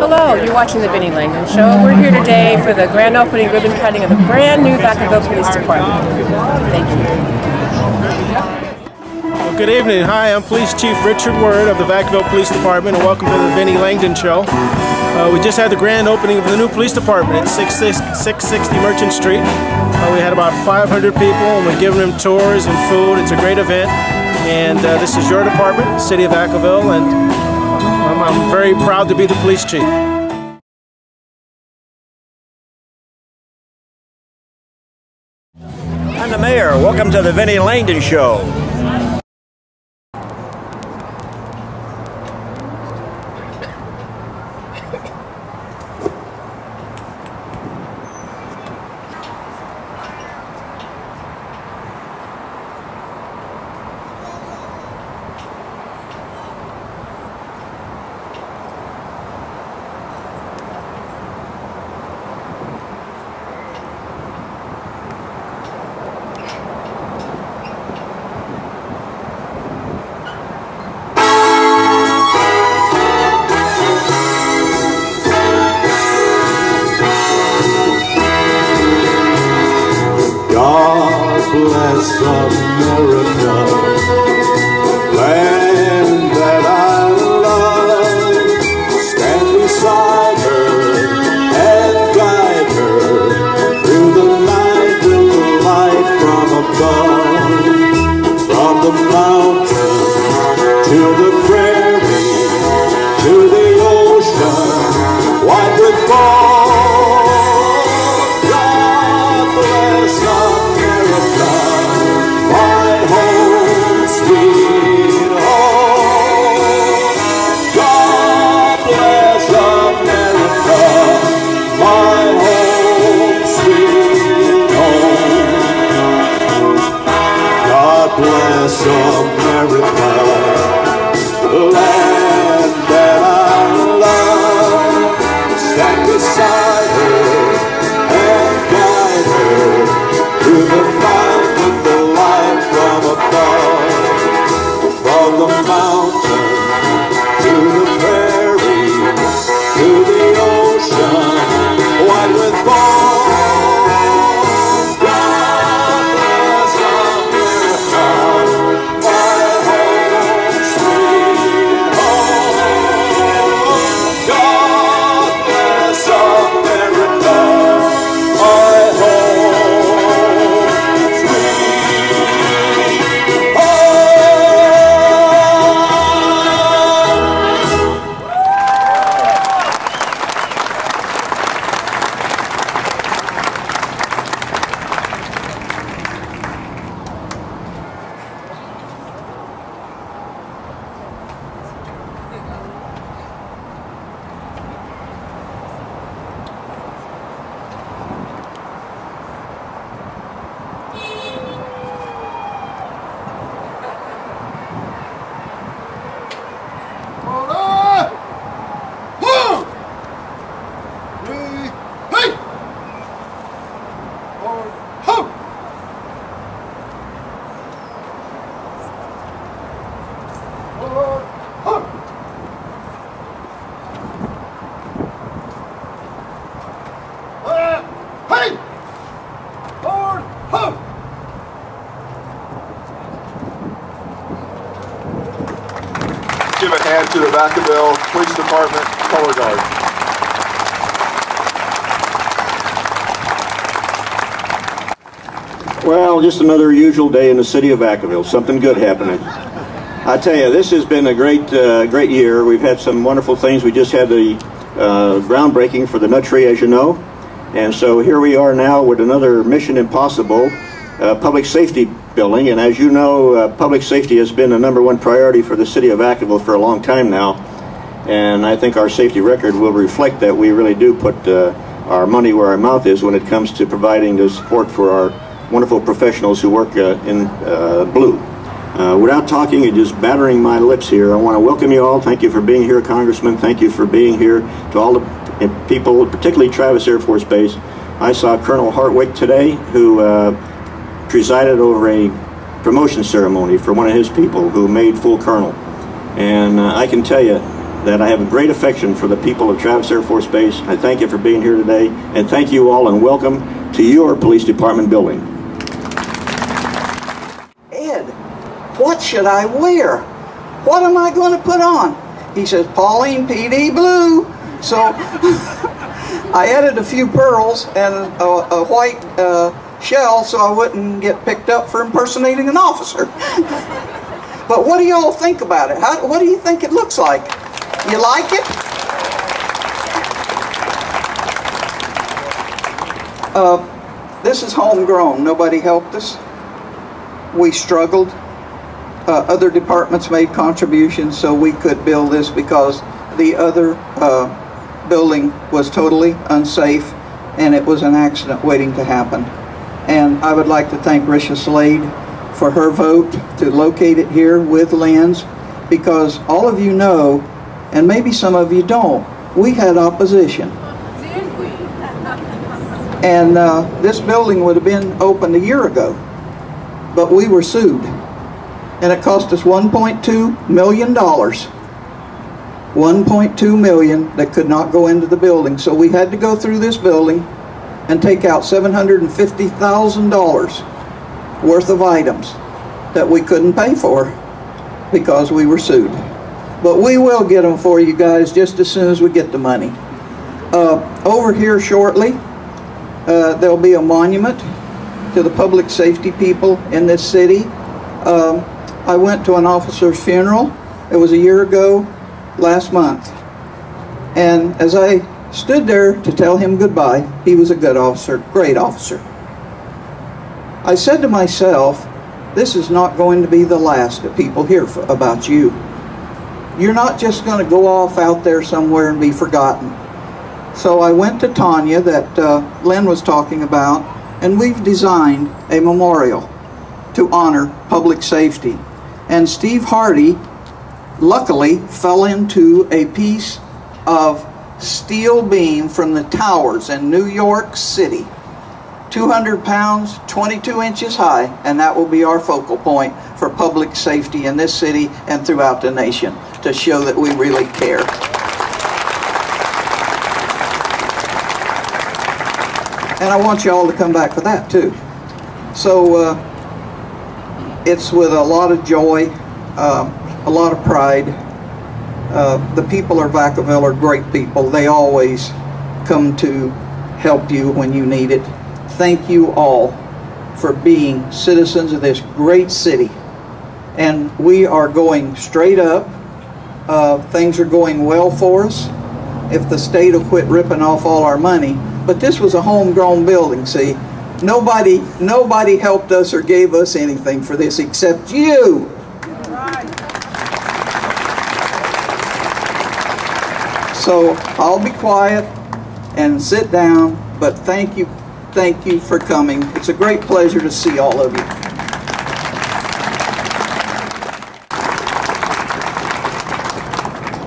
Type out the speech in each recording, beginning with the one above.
Hello, you're watching the Vinnie Langdon Show. We're here today for the grand opening ribbon cutting of the brand new Vacaville Police Department. Thank you. Well, good evening. Hi, I'm Police Chief Richard Word of the Vacaville Police Department, and welcome to the Vinnie Langdon Show. We just had the grand opening of the new police department at 660 Merchant Street. We had about 500 people, and we're giving them tours and food. It's a great event, and this is your department, City of Vacaville, and I'm very proud to be the police chief. I'm the mayor. Welcome to the Vinnie Langdon Show. Bless America, land that I love. Stand beside her and guide her through the night with the light from above. From the mountain to the prairie, to the ocean, wide with fall. God bless America. Bless America, the land that I love. Stand beside her and guide her through the night with the light from above. From the mountain to the prairie, to the ocean, wide with fall. Give a hand to the Vacaville Police Department Color Guard. Well, just another usual day in the city of Vacaville. Something good happening. I tell you, this has been a great year. We've had some wonderful things. We just had the groundbreaking for the nut tree, as you know. And so here we are now with another Mission Impossible public safety building. And as you know, public safety has been the #1 priority for the city of Vacaville for a long time now. And I think our safety record will reflect that we really do put our money where our mouth is when it comes to providing the support for our wonderful professionals who work in blue. Without talking and just battering my lips here, I want to welcome you all. Thank you for being here, Congressman. Thank you for being here. To all the people, particularly Travis Air Force Base. I saw Colonel Hartwick today, who presided over a promotion ceremony for one of his people who made full colonel. And I can tell you, that I have a great affection for the people of Travis Air Force Base. I thank you for being here today, and thank you all, and welcome to your police department building. Ed, what should I wear? What am I going to put on? He says, Pauline PD Blue. So I added a few pearls and a white shell so I wouldn't get picked up for impersonating an officer. But what do y'all think about it? What do you think it looks like? You like it? This is homegrown. Nobody helped us. We struggled. Other departments made contributions so we could build this because the other building was totally unsafe and it was an accident waiting to happen. And I would like to thank Risha Slade for her vote to locate it here with Lynn's, because all of you know, and maybe some of you don't, we had opposition. Did we? And this building would have been opened a year ago, but we were sued. And it cost us $1.2 million. $1.2 million that could not go into the building. So we had to go through this building and take out $750,000 worth of items that we couldn't pay for because we were sued. But we will get them for you guys just as soon as we get the money. Over here shortly, there'll be a monument to the public safety people in this city. I went to an officer's funeral. It was a year ago last month. And as I stood there to tell him goodbye, he was a good officer, great officer. I said to myself, this is not going to be the last that people hear about you. You're not just going to go off out there somewhere and be forgotten. So I went to Tanya that Lynn was talking about, and we've designed a memorial to honor public safety. And Steve Hardy luckily fell into a piece of steel beam from the towers in New York City. 200 pounds, 22 inches high, and that will be our focal point for public safety in this city and throughout the nation to show that we really care. And I want you all to come back for that too. So it's with a lot of joy, a lot of pride. The people of Vacaville are great people. They always come to help you when you need it. Thank you all for being citizens of this great city. And we are going straight up. Things are going well for us. If the state will quit ripping off all our money. But this was a homegrown building, see. Nobody helped us or gave us anything for this except you. So I'll be quiet and sit down, but thank you for coming. It's a great pleasure to see all of you.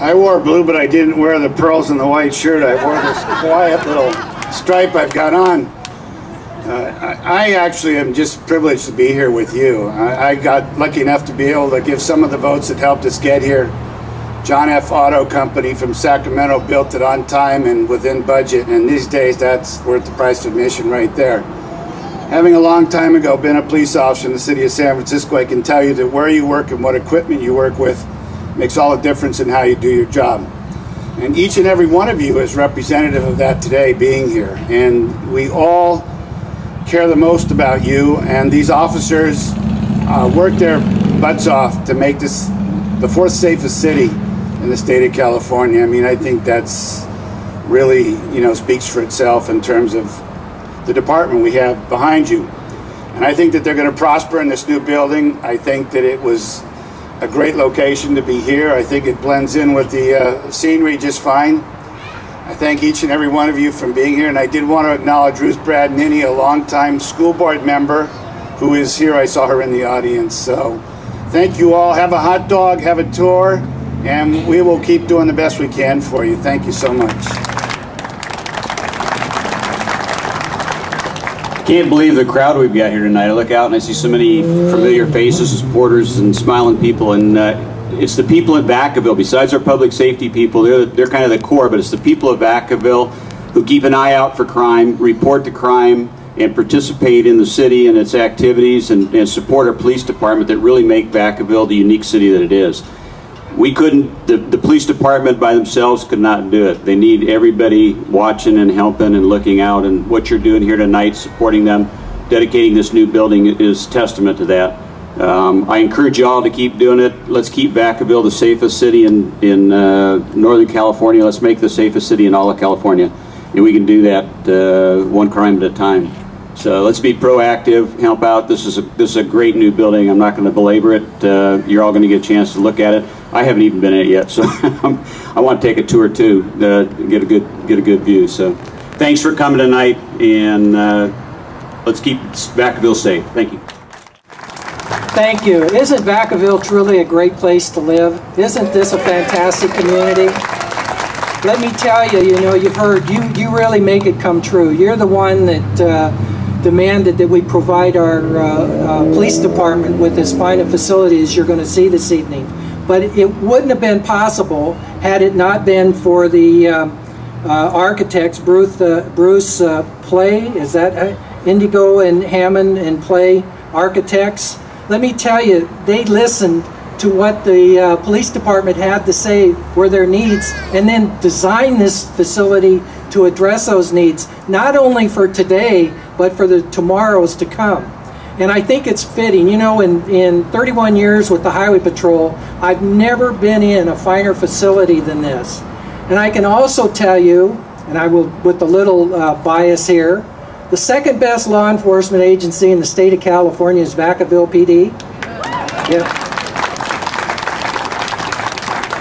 I wore blue, but I didn't wear the pearls and the white shirt. I wore this quiet little stripe I've got on. I actually am just privileged to be here with you. I got lucky enough to be able to give some of the votes that helped us get here. John F. Auto Company from Sacramento built it on time and within budget, and these days that's worth the price of admission right there. Having a long time ago been a police officer in the city of San Francisco, I can tell you that where you work and what equipment you work with makes all the difference in how you do your job. And each and every one of you is representative of that today being here. And we all care the most about you, and these officers work their butts off to make this the fourth safest city in the state of California. I mean, I think that's really, speaks for itself in terms of the department we have behind you. And I think that they're going to prosper in this new building. I think that it was a great location to be here. I think it blends in with the scenery just fine. I thank each and every one of you for being here, and I did want to acknowledge Ruth Vinnie, a longtime school board member who is here. I saw her in the audience. So thank you all. Have a hot dog, have a tour, and we will keep doing the best we can for you. Thank you so much. Can't believe the crowd we've got here tonight. I look out and I see so many familiar faces, supporters, and smiling people, and it's the people in Vacaville, besides our public safety people, they're kind of the core, but it's the people of Vacaville who keep an eye out for crime, report the crime, and participate in the city and its activities and support our police department that really make Vacaville the unique city that it is. We couldn't, the police department by themselves could not do it. They need everybody watching and helping and looking out, and what you're doing here tonight, supporting them, dedicating this new building is testament to that. I encourage you all to keep doing it. Let's keep Vacaville the safest city in Northern California. Let's make the safest city in all of California. And we can do that one crime at a time. So let's be proactive, help out. This is a great new building. I'm not going to belabor it. You're all going to get a chance to look at it. I haven't even been in it yet, so I want to take a tour too, get a good view. So thanks for coming tonight, and let's keep Vacaville safe. Thank you. Thank you. Isn't Vacaville truly a great place to live? Isn't this a fantastic community? Let me tell you, you know, you've heard, you really make it come true. You're the one that demanded that we provide our police department with as fine a facility as you're going to see this evening. But it wouldn't have been possible had it not been for the architects, Bruce Play, is that Indigo and Hammond and Play architects? Let me tell you, they listened to what the police department had to say were their needs, and then design this facility to address those needs, not only for today, but for the tomorrows to come. And I think it's fitting. You know, in 31 years with the Highway Patrol, I've never been in a finer facility than this. And I can also tell you, and I will, with a little bias here, the second best law enforcement agency in the state of California is Vacaville PD. Yeah.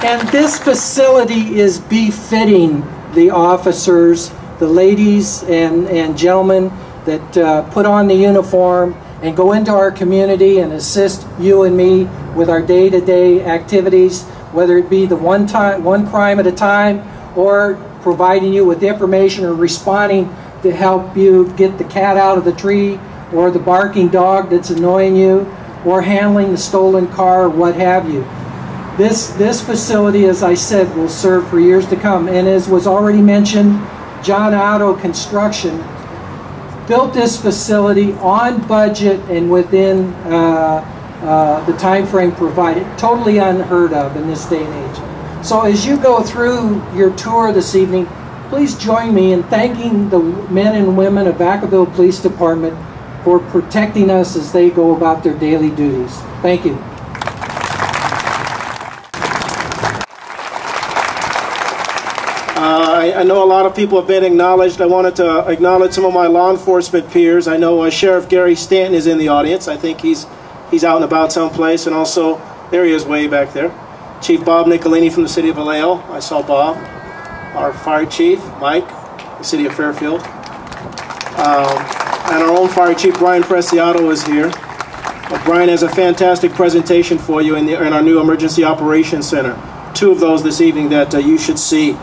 And this facility is befitting the officers, the ladies and gentlemen that put on the uniform and go into our community and assist you and me with our day-to-day activities, whether it be the one crime at a time, or providing you with information or responding to help you get the cat out of the tree, or the barking dog that's annoying you, or handling the stolen car, or what have you. This facility, as I said, will serve for years to come. And as was already mentioned, John Otto Construction built this facility on budget and within the time frame provided. Totally unheard of in this day and age. So as you go through your tour this evening, please join me in thanking the men and women of Vacaville Police Department for protecting us as they go about their daily duties. Thank you. I know a lot of people have been acknowledged. I wanted to acknowledge some of my law enforcement peers. I know Sheriff Gary Stanton is in the audience. I think he's out and about someplace, and also there he is way back there. Chief Bob Nicolini from the city of Vallejo. I saw Bob. Our fire chief, Mike, the city of Fairfield. And our own fire chief, Brian Preciado, is here. Brian has a fantastic presentation for you in our new Emergency Operations Center. Two of those this evening that you should see.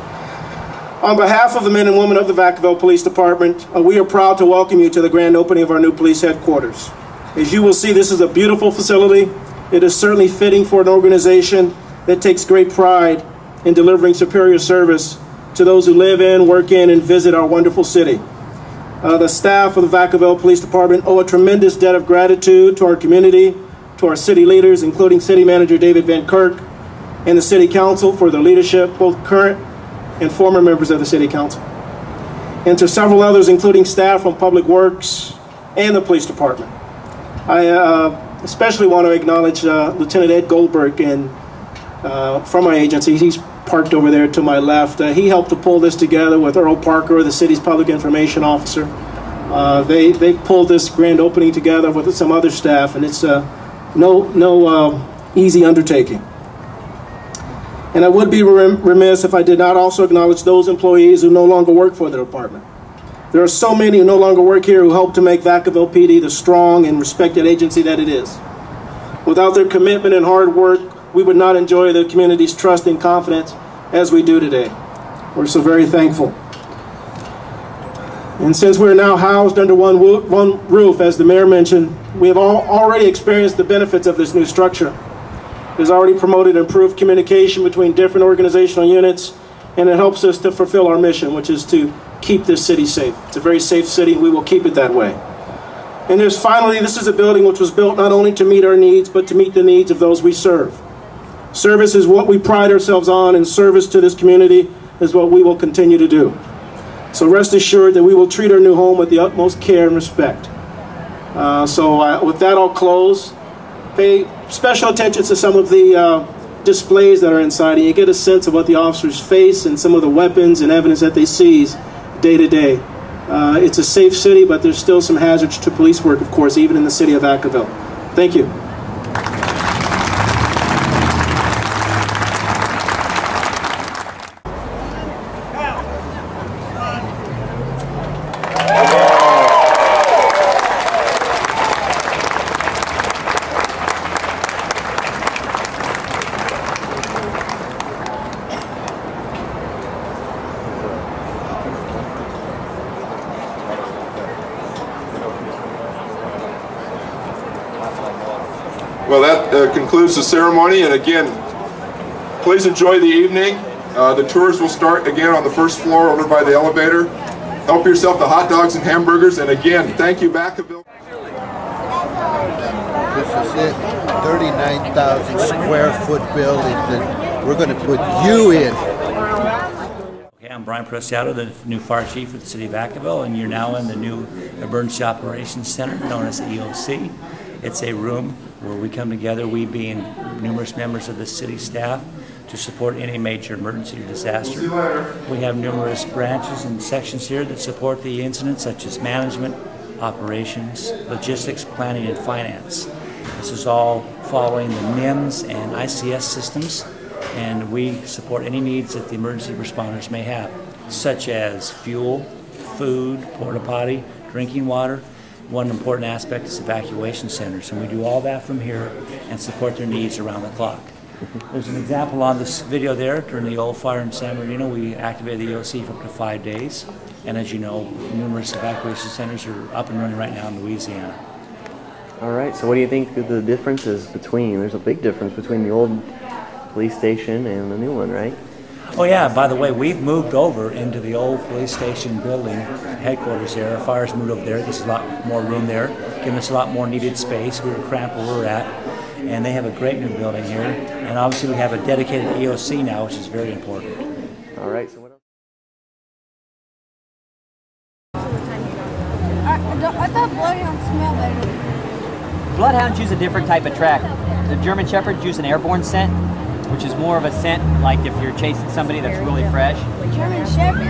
On behalf of the men and women of the Vacaville Police Department, we are proud to welcome you to the grand opening of our new police headquarters. As you will see, this is a beautiful facility. It is certainly fitting for an organization that takes great pride in delivering superior service to those who live in, work in, and visit our wonderful city. The staff of the Vacaville Police Department owe a tremendous debt of gratitude to our community, to our city leaders, including City Manager David Van Kirk, and the City Council for their leadership, both current and former members of the City Council, and to several others, including staff from Public Works and the Police Department. I especially want to acknowledge Lieutenant Ed Goldberg from my agency. He's parked over there to my left. He helped to pull this together with Earl Parker, the city's public information officer. They pulled this grand opening together with some other staff, and it's no easy undertaking. And I would be remiss if I did not also acknowledge those employees who no longer work for the department. There are so many who no longer work here who help to make Vacaville PD the strong and respected agency that it is. Without their commitment and hard work, we would not enjoy the community's trust and confidence as we do today. We're so very thankful. And since we're now housed under one roof, as the mayor mentioned, we have already experienced the benefits of this new structure. It has already promoted improved communication between different organizational units, and it helps us to fulfill our mission, which is to keep this city safe. It's a very safe city, and we will keep it that way. And there's finally, this is a building which was built not only to meet our needs, but to meet the needs of those we serve. Service is what we pride ourselves on, and service to this community is what we will continue to do. So rest assured that we will treat our new home with the utmost care and respect. With that, I'll close. Pay special attention to some of the displays that are inside, and you get a sense of what the officers face and some of the weapons and evidence that they seize day to day. It's a safe city, but there's still some hazards to police work, of course, even in the city of Vacaville. Thank you. Well, that concludes the ceremony, and again, please enjoy the evening. The tours will start again on the first floor over by the elevator. Help yourself to hot dogs and hamburgers, and again, thank you, Vacaville. This is it, 39,000 square foot building that we're going to put you in. Okay, I'm Brian Preciado, the new fire chief of the city of Vacaville, and you're now in the new Emergency Operations Center known as EOC. It's a room where we come together, we being numerous members of the city staff, to support any major emergency or disaster. We have numerous branches and sections here that support the incidents, such as management, operations, logistics, planning, and finance. This is all following the NIMS and ICS systems, and we support any needs that the emergency responders may have, such as fuel, food, porta potty, drinking water. One important aspect is evacuation centers, and we do all that from here and support their needs around the clock. There's an example on this video there. During the old fire in San Bernardino, we activated the EOC for up to 5 days. And as you know, numerous evacuation centers are up and running right now in Louisiana. All right, so what do you think the difference is between, there's a big difference between the old police station and the new one, right? Oh yeah, by the way, we've moved over into the old police station building headquarters there. Our fire's moved over there. There's a lot more room there, giving us a lot more needed space. We were cramped where we're at. And they have a great new building here. And obviously we have a dedicated EOC now, which is very important. All right, so what else? I thought bloodhounds smell better. Bloodhounds use a different type of track. The German Shepherds use an airborne scent, which is more of a scent like if you're chasing somebody that's really fresh. German Shepherd,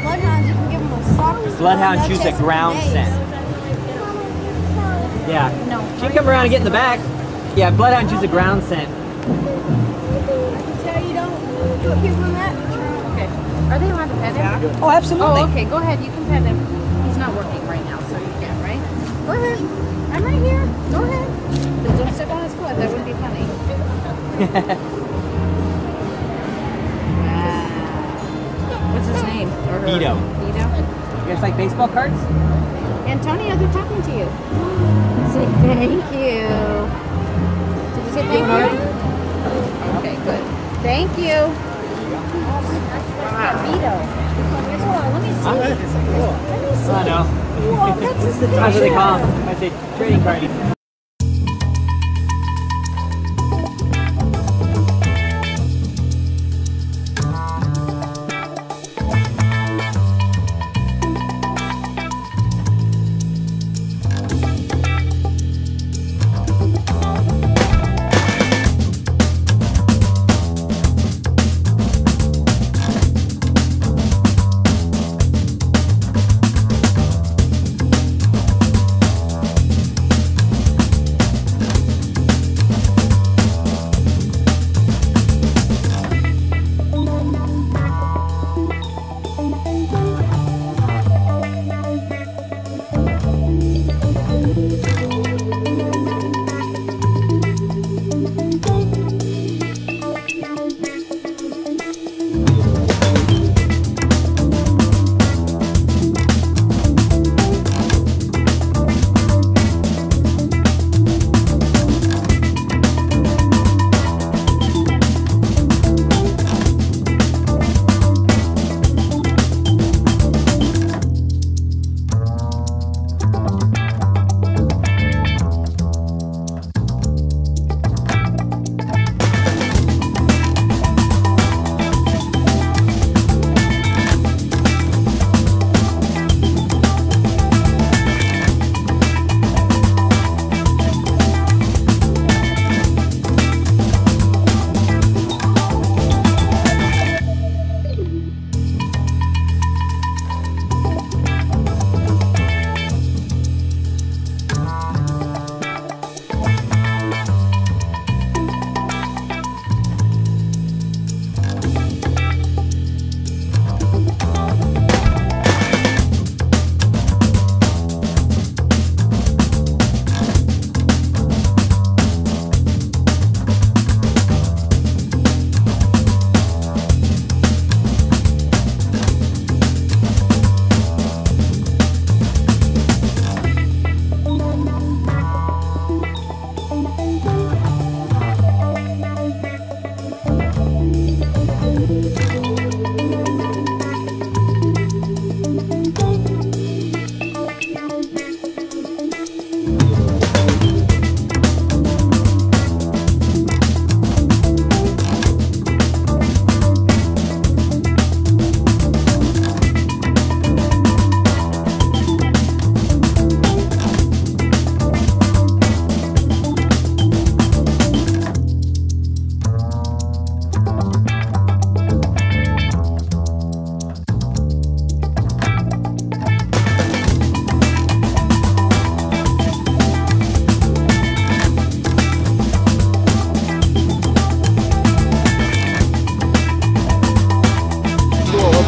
bloodhounds, you can give them a soft. Bloodhounds use a ground scent. Yeah. No. She can come around and get in the back. Yeah, bloodhounds use a ground scent. I can tell you don't put people in that. Okay. Are they allowed to pet him? Oh, absolutely. Oh, okay. Go ahead. You can pet him. He's not working right now, so you can, right? Go ahead. I'm right here. Go ahead. But don't step on his foot. That would be funny. What's his name? Vito. Vito? You guys like baseball cards? Antonio, they're talking to you. Say thank you. Did you say thank you? Okay, good. Thank you. Wow. Vito. Whoa, let me see. Let me see. Oh, no. Whoa, that's what they call them. I say trading card.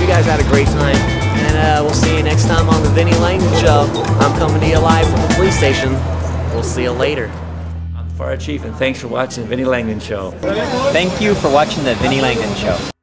guys had a great time, and we'll see you next time on the Vinnie Langdon Show. I'm coming to you live from the police station. We'll see you later. I'm the Fire Chief, and thanks for watching the Vinnie Langdon Show. Thank you for watching the Vinnie Langdon Show.